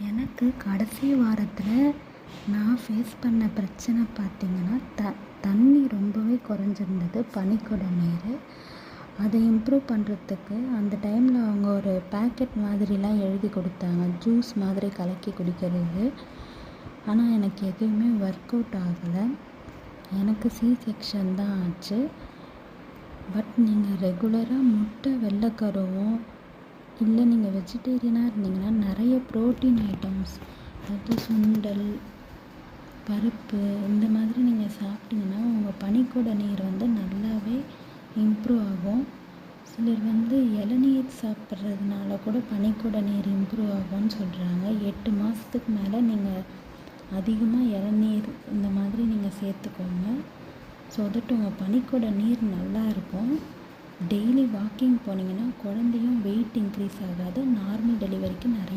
எனக்கு கடைசி வாரத்தில் நான் ஃபேஸ் பண்ண பிரச்சனை பார்த்திங்கன்னா தண்ணி ரொம்பவே குறைஞ்சிருந்தது. பனிக்குட நீர் அதை இம்ப்ரூவ் பண்ணுறதுக்கு அந்த டைமில் அவங்க ஒரு பேக்கெட் மாதிரிலாம் எழுதி கொடுத்தாங்க, ஜூஸ் மாதிரி கலக்கி குடிக்கிறது. ஆனால் எனக்கு எதுவுமே ஒர்க் அவுட் ஆகலை. எனக்கு செக்ஷன் தான் ஆச்சு. பட் நீங்கள் ரெகுலராக முட்டை வெள்ளைக்கருவும் இல்லை நீங்கள் வெஜிடேரியனாக இருந்தீங்கன்னா நிறைய ப்ரோட்டீன் ஐட்டம்ஸ், அதாவது சுண்டல், பருப்பு இந்த மாதிரி நீங்கள் சாப்பிட்டிங்கன்னா உங்கள் பனிக்குட நீர் நல்லாவே இம்ப்ரூவ் ஆகும். சிலர் இளநீர் சாப்பிட்றதுனால கூட பனிக்குட நீர் இம்ப்ரூவ் ஆகும்னு சொல்கிறாங்க. 8 மாதத்துக்கு மேலே நீங்கள் அதிகமாக இளநீர் இந்த மாதிரி நீங்கள் சேர்த்துக்கோங்க. ஸோ தட் உங்கள் பனிக்குட நீர் நல்லா இருக்கும். டெய்லி வாக்கிங் போனீங்கன்னா குழந்தையும் வெயிட் இன்க்ரீஸ் ஆகாது. நார்மல் டெலிவரிக்கு நிறைய